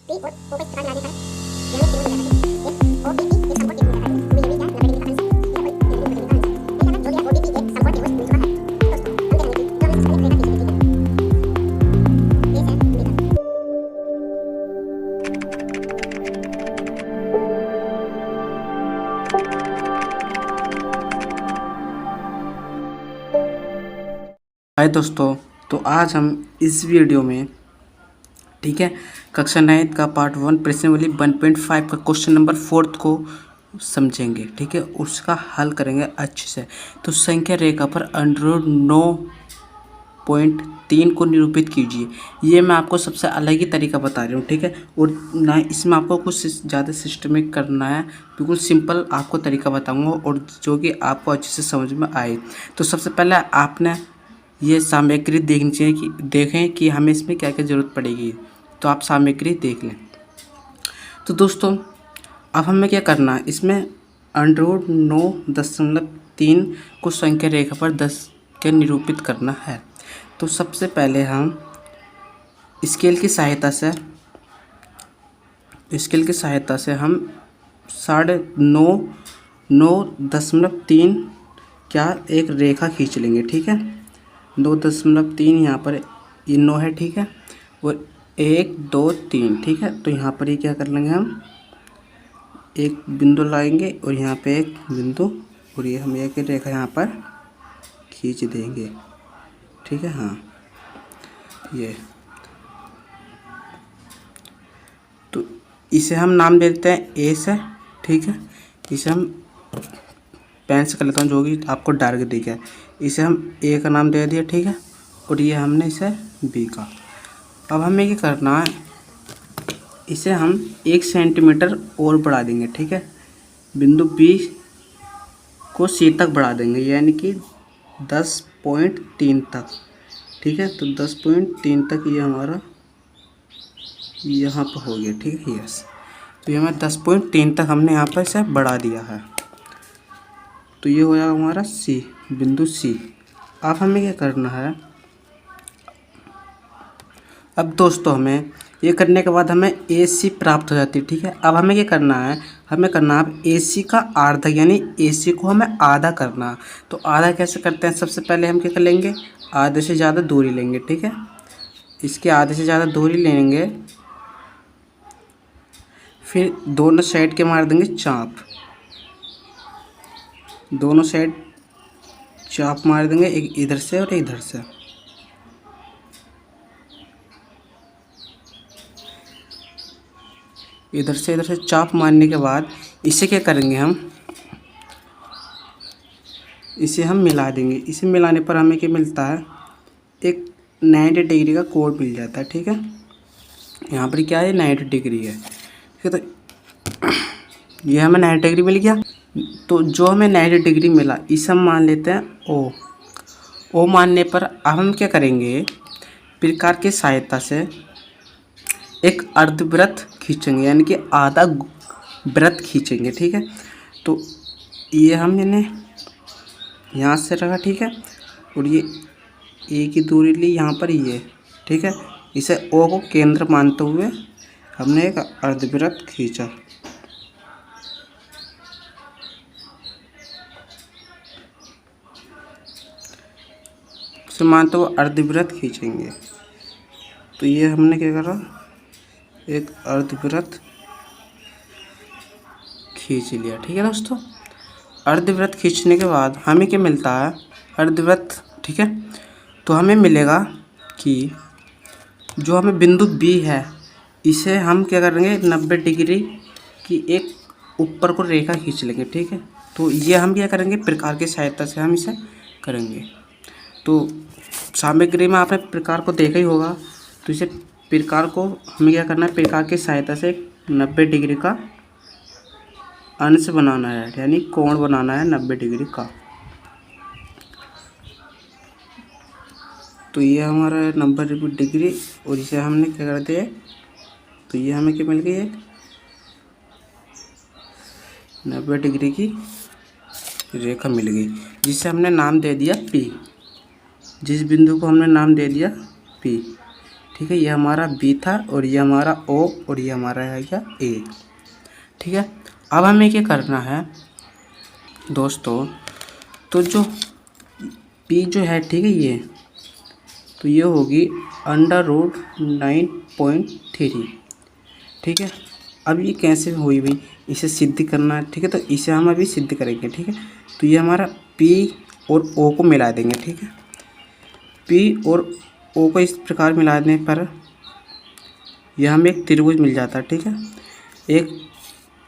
हाय दोस्तों, तो आज हम इस वीडियो में ठीक है कक्षा 9 का पार्ट 1 प्रश्नावली 1.5 का क्वेश्चन नंबर 4 को समझेंगे। ठीक है, उसका हल करेंगे अच्छे से। तो संख्या रेखा पर √9.3 को निरूपित कीजिए। ये मैं आपको सबसे अलग ही तरीका बता रही हूँ। ठीक है, और ना इसमें आपको कुछ ज़्यादा सिस्टमिक करना है, बिल्कुल सिंपल आपको तरीका बताऊँगा और जो कि आपको अच्छे से समझ में आए। तो सबसे पहले आपने ये सामग्री देखनी चाहिए कि देखें कि हमें इसमें क्या क्या ज़रूरत पड़ेगी। तो आप सामग्री देख लें। तो दोस्तों अब हमें क्या करना है, इसमें √9.3 को संख्या रेखा पर 10 के निरूपित करना है। तो सबसे पहले हम स्केल की सहायता से हम 9.3 क्या एक रेखा खींच लेंगे। ठीक है, 9.3 यहाँ पर ये 9 है। ठीक है, और 1 2 3। ठीक है, तो यहाँ पर ये क्या कर लेंगे, हम एक बिंदु लाएंगे और यहाँ पे एक बिंदु, और ये हम एक रेखा यहाँ पर खींच देंगे। ठीक है, हाँ ये, तो इसे हम नाम दे देते हैं ए से। ठीक है, इसे हम पेन से कर लेता हूँ जो कि आपको डार्क दिखे। इसे हम ए का नाम दे दिया। ठीक है, और ये हमने इसे बी का। अब हमें क्या करना है, इसे हम 1 सेंटीमीटर और बढ़ा देंगे। ठीक है, बिंदु बी को सी तक बढ़ा देंगे, यानी कि 10.3 तक। ठीक है, तो 10.3 तक ये हमारा यहाँ पर हो गया। ठीक है, यस, तो ये हमें 10.3 तक हमने यहाँ पर इसे बढ़ा दिया है। तो ये हो जाएगा हमारा सी, बिंदु सी। अब हमें क्या करना है, अब दोस्तों हमें ये करने के बाद हमें ए सी प्राप्त हो जाती है। ठीक है, अब हमें क्या करना है, हमें करना है ए सी का आधा, यानी ए सी को हमें आधा करना। तो आधा कैसे करते हैं, सबसे पहले हम क्या कर लेंगे, आधे से ज़्यादा दूरी लेंगे। ठीक है, इसके आधे से ज़्यादा दूरी लेंगे, फिर दोनों साइड के मार देंगे चाप, दोनों साइड चाप मार देंगे, एक इधर से और एक इधर से। इधर से चाप मारने के बाद इसे क्या करेंगे, हम इसे हम मिला देंगे। इसे मिलाने पर हमें क्या मिलता है, एक 90 डिग्री का कोण मिल जाता है। ठीक है, यहाँ पर क्या है, 90 डिग्री है। ठीक है, तो ये हमें 90 डिग्री मिल गया। तो जो हमें 90 डिग्री मिला इसे हम मान लेते हैं ओ। ओ मानने पर अब हम क्या करेंगे, प्रकार की सहायता से एक अर्धवृत्त खींचेंगे, यानी कि आधा वृत्त खींचेंगे। ठीक है, तो ये हमने यहाँ से रखा। ठीक है, और ये ए की दूरी ली यहाँ पर ये। ठीक है, इसे ओ को केंद्र मानते हुए हमने एक अर्धवृत्त खींचा। इसे मानते हुए अर्धवृत्त खींचेंगे। तो ये हमने क्या करा, एक अर्धवृत्त खींच लिया। ठीक है दोस्तों, अर्धवृत्त खींचने के बाद हमें क्या मिलता है, अर्धवृत्त। ठीक है, तो हमें मिलेगा कि जो हमें बिंदु बी है इसे हम क्या करेंगे, 90 डिग्री की एक ऊपर को रेखा खींच लेंगे। ठीक है, तो ये हम क्या करेंगे, प्रकार की सहायता से हम इसे करेंगे। तो सामग्री में आपने प्रकार को देखा ही होगा, तो इसे प्रकार को हमें क्या करना है, प्रकार की सहायता से 90 डिग्री का अंश बनाना है, यानी कोण बनाना है 90 डिग्री का। तो ये हमारा 90 डिग्री, और इसे हमने क्या कर दिया, तो ये हमें क्या मिल गई है, 90 डिग्री की रेखा मिल गई, जिसे हमने नाम दे दिया पी। जिस बिंदु को हमने नाम दे दिया पी। ठीक है। ये हमारा बी था और ये हमारा ओ और ये हमारा है क्या ए। ठीक है। अब हमें क्या करना है दोस्तों, तो जो पी जो है ठीक है ये, तो ये होगी √9.3। ठीक है। अब ये कैसे हुई भाई, इसे सिद्ध करना है। ठीक है, तो इसे हम अभी सिद्ध करेंगे। ठीक है, तो ये हमारा पी और ओ को मिला देंगे। ठीक है, पी और ओ को इस प्रकार मिलाने पर यह हमें एक त्रिभुज मिल जाता है। ठीक है, एक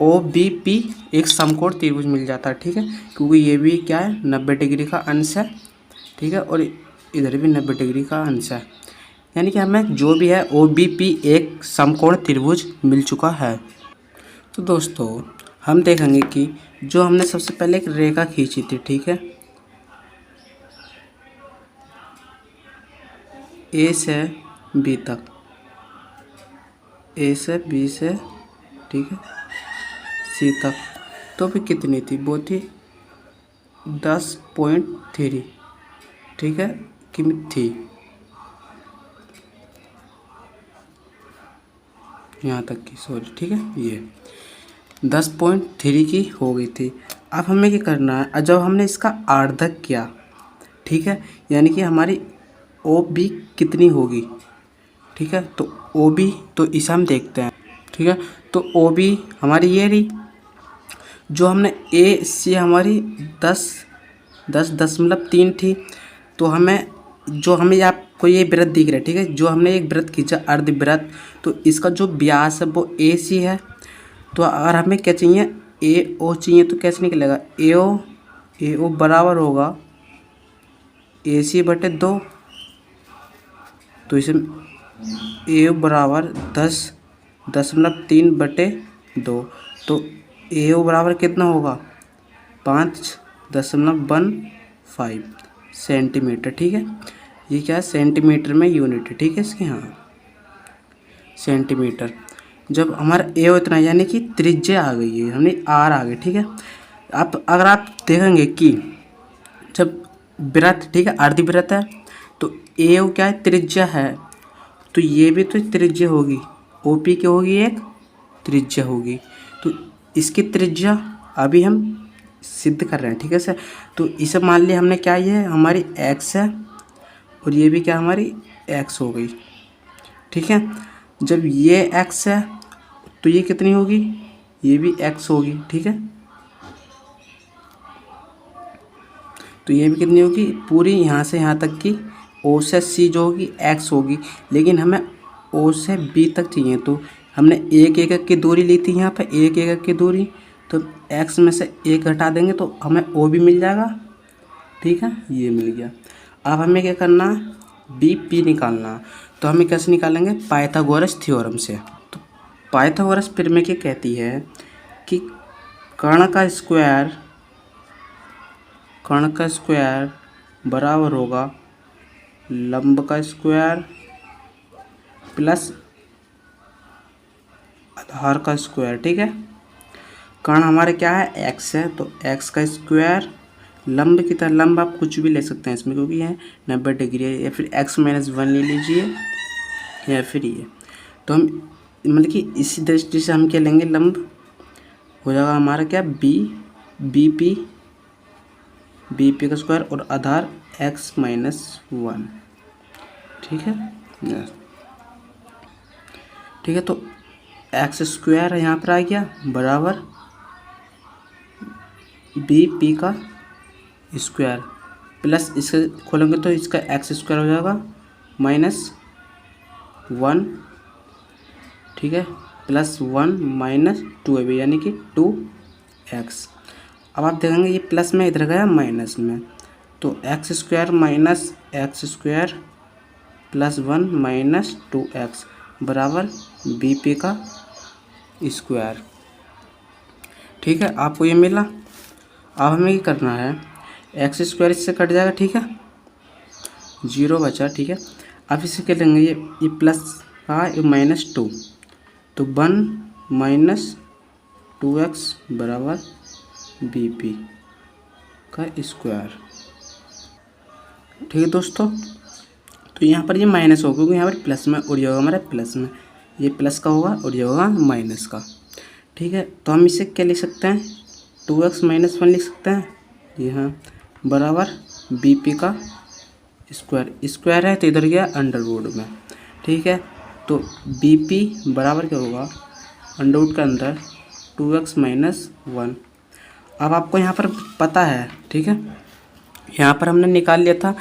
ओ बी पी एक समकोण त्रिभुज मिल जाता है। ठीक है, क्योंकि ये भी क्या है 90 डिग्री का अंश है। ठीक है, और इधर भी 90 डिग्री का अंश है, यानी कि हमें जो भी है ओ बी पी एक समकोण त्रिभुज मिल चुका है। तो दोस्तों हम देखेंगे कि जो हमने सबसे पहले एक रेखा खींची थी। ठीक है, ए से बी तक, ए से बी से ठीक है सी तक, तो भी कितनी थी, वो थी 10.3। ठीक है, की थी यहाँ तक की, सॉरी। ठीक है, ये 10.3 की हो गई थी। अब हमें क्या करना है, जब हमने इसका आर्धक किया, ठीक है, यानी कि हमारी ओ बी कितनी होगी। ठीक है, तो ओ बी, तो इसे हम देखते हैं। ठीक है, तो ओ बी हमारी ये रही, जो हमने ए सी हमारी 10.3 थी। तो हमें जो हमें आपको ये वृत्त दिख रहा है, ठीक है, जो हमने एक वृत्त खींचा अर्धवृत्त, तो इसका जो व्यास है वो ए सी है। तो अगर हमें क्या चाहिए, ए ओ चाहिए, तो कैसे निकलेगा, ए ओ बराबर होगा ए सी बटे 2। तो इसे ए ओ बराबर 10.3 बटे 2। तो ए ओ बराबर कितना होगा 5.15 सेंटीमीटर। ठीक है, ये क्या है सेंटीमीटर में यूनिट है। ठीक है इसके, हाँ सेंटीमीटर। जब हमारा ए ओ इतना, यानी कि त्रिज्या आ गई है, हमने आर आ गई। ठीक है, अब अगर आप देखेंगे कि जब वृत्त, ठीक है, अर्ध वृत्त है, तो ए ओ क्या है त्रिज्या है, तो ये भी तो त्रिज्या होगी, ओ पी की होगी एक त्रिज्या होगी। तो इसकी त्रिज्या अभी हम सिद्ध कर रहे हैं। ठीक है सर, तो इसे मान लिया हमने, क्या ये हमारी एक्स है और ये भी क्या हमारी एक्स हो गई। ठीक है, जब ये एक्स है तो ये कितनी होगी, ये भी एक्स होगी। ठीक है, तो ये भी कितनी होगी, पूरी यहाँ से यहाँ तक की ओ से सी जो होगी एक्स होगी। लेकिन हमें ओ से बी तक चाहिए, तो हमने एक एकक की दूरी ली थी, यहाँ पे एक एकक की दूरी, तो एक्स में से एक घटा देंगे तो हमें ओ भी मिल जाएगा। ठीक है, ये मिल गया। अब हमें क्या करना है, बी पी निकालना। तो हमें कैसे निकालेंगे, पाइथागोरस थ्योरम से। तो पाइथागोरस प्रमेय क्या कहती है कि कर्ण का स्क्वायर बराबर होगा लंब का स्क्वायर प्लस आधार का स्क्वायर। ठीक है, कर्ण हमारे क्या है एक्स है, तो एक्स का स्क्वायर, लंब की तरह, लंब आप कुछ भी ले सकते हैं इसमें, क्योंकि यह 90 डिग्री है, या फिर x-1 ले लीजिए, या फिर ये। तो हम मतलब कि इसी दृष्टि से हम क्या लेंगे, लंब हो जाएगा हमारा क्या बी पी का स्क्वायर और आधार x-1। ठीक है, ठीक है, तो एक्स स्क्वायर यहाँ पर आ गया बराबर बी पी का स्क्वायर प्लस इसके खोलेंगे तो इसका एक्स स्क्वायर हो जाएगा -1। ठीक है, +1 -2 यानी कि 2x। अब आप देखेंगे ये प्लस में इधर गया माइनस में, तो x square minus x square +1 -2x बराबर बी पी का स्क्वायर। ठीक है, आपको ये मिला। अब हमें ये करना है, एक्स स्क्वायर इससे कट जाएगा। ठीक है, 0 बचा। ठीक है, अब इसे क्या लेंगे, ये प्लस का ये -2, तो 1 -2x बराबर बी पी का स्क्वायर। ठीक है दोस्तों, तो तो यहाँ पर ये माइनस होगा क्योंकि यहाँ पर प्लस में और ये होगा हमारा प्लस में, ये प्लस का होगा और ये होगा माइनस का। ठीक है, तो हम इसे क्या लिख सकते हैं, 2x माइनस 1 लिख सकते हैं। ये हाँ बराबर BP का स्क्वायर, स्क्वायर है तो इधर गया अंडर रूट में। ठीक है, तो BP बराबर क्या होगा, अंडर रूट के अंदर 2x माइनस 1। अब आपको यहाँ पर पता है, ठीक है, यहाँ पर हमने निकाल लिया था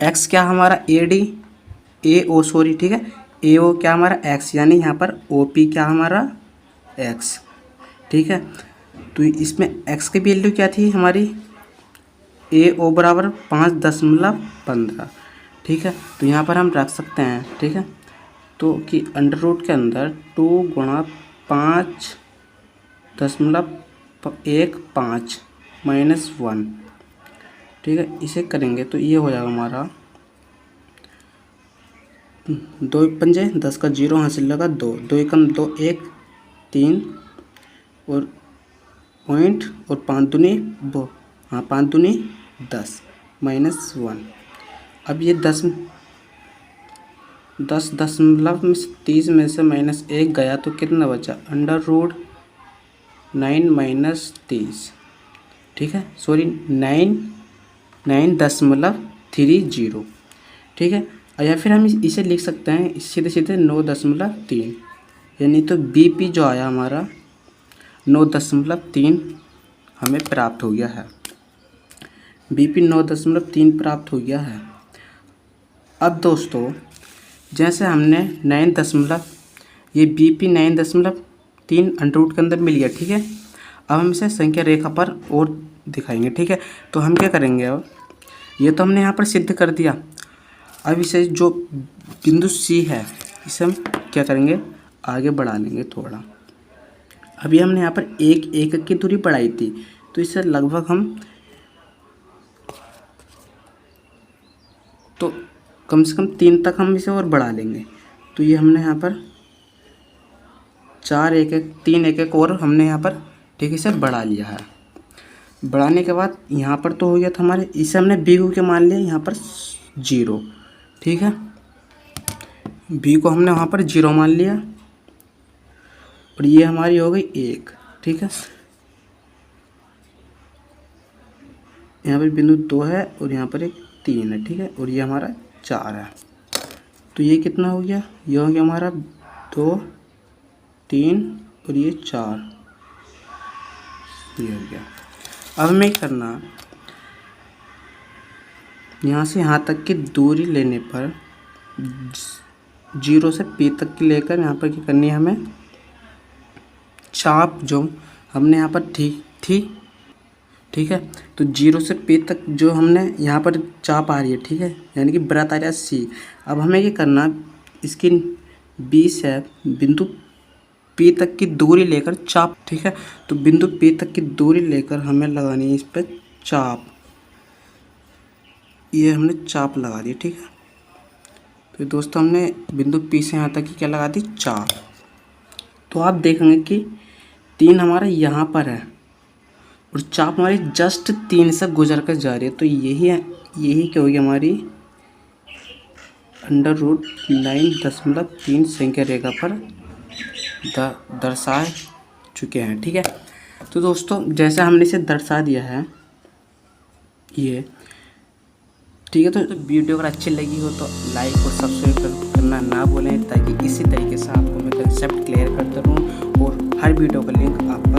x क्या हमारा AO सॉरी, ठीक है, AO क्या हमारा x, यानी यहाँ पर OP क्या हमारा x। ठीक है, तो इसमें x की वैल्यू क्या थी हमारी, AO बराबर 5.15। ठीक है, तो यहाँ पर हम रख सकते हैं, ठीक है, तो कि अंडर रूट के अंदर 2 गुणा 5.15 माइनस 1। ठीक है, इसे करेंगे तो ये हो जाएगा हमारा 2 पंजे 10 का 0 हासिल लगा 2, 2 एकम 2 1 3 और पॉइंट और 5 दूनी 2, हाँ 5 दूनी 10 माइनस 1। अब ये 10 दशमलव में 30 में से माइनस 1 गया तो कितना बचा, अंडर रूट 9 माइनस 30। ठीक है, सॉरी 9.30। ठीक है, या फिर हम इसे लिख सकते हैं सीधे सीधे 9.3, यानी तो BP जो आया हमारा 9.3 हमें प्राप्त हो गया है। BP 9.3 प्राप्त हो गया है। अब दोस्तों जैसे हमने 9 दशमलव, ये BP 9.3 अंडर रूट के अंदर मिल गया। ठीक है, अब हम इसे संख्या रेखा पर और दिखाएंगे। ठीक है, तो हम क्या करेंगे, अब ये तो हमने यहाँ पर सिद्ध कर दिया। अब इसे जो बिंदु C है इसे हम क्या करेंगे, आगे बढ़ा लेंगे थोड़ा। अभी हमने यहाँ पर एक की दूरी बढ़ाई थी, तो इसे लगभग हम तो कम से कम 3 तक हम इसे और बढ़ा लेंगे। तो ये हमने यहाँ पर 4 1 1 3 1 1 और हमने यहाँ पर, ठीक है, इसे बढ़ा लिया है। बढ़ाने के बाद यहाँ पर तो हो गया था हमारे, इसे हमने B को क्या मान लिया, यहाँ पर 0। ठीक है, B को हमने वहाँ पर 0 मान लिया और ये हमारी हो गई 1। ठीक है, यहाँ पर बिंदु 2 है और यहाँ पर एक 3 है। ठीक है, और ये हमारा 4 है। तो ये कितना हो गया, ये हो गया हमारा 2 3 और ये 4, ये हो गया। अब हमें करना, यहाँ से यहाँ तक की दूरी लेने पर 0 से P तक की लेकर यहाँ पर क्या करनी है हमें, चाप जो हमने यहाँ पर ठीक थी। ठीक है, तो 0 से P तक जो हमने यहाँ पर चाप आ रही है, ठीक है, यानी कि वृत्त आ रहा है C। अब हमें ये करना, इसकी B से बिंदु P तक की दूरी लेकर चाप। ठीक है, तो बिंदु P तक की दूरी लेकर हमें लगानी है इस पर चाप। ये हमने चाप लगा दी। ठीक है, तो दोस्तों हमने बिंदु P से यहाँ तक की क्या लगा दी, चाप। तो आप देखेंगे कि 3 हमारा यहाँ पर है और चाप हमारी जस्ट 3 से गुजर कर जा रही है। तो यही है, यही क्या होगी हमारी अंडर रूट 9.3 संख्या रेखा पर दर्शा चुके हैं। ठीक है, तो दोस्तों जैसे हमने इसे दर्शा दिया है ये, ठीक है, तो वीडियो अगर अच्छी लगी हो तो लाइक और सब्सक्राइब करना ना भूलें, ताकि इसी तरीके से आपको मैं कंसेप्ट क्लियर करता रहूँ और हर वीडियो का लिंक आप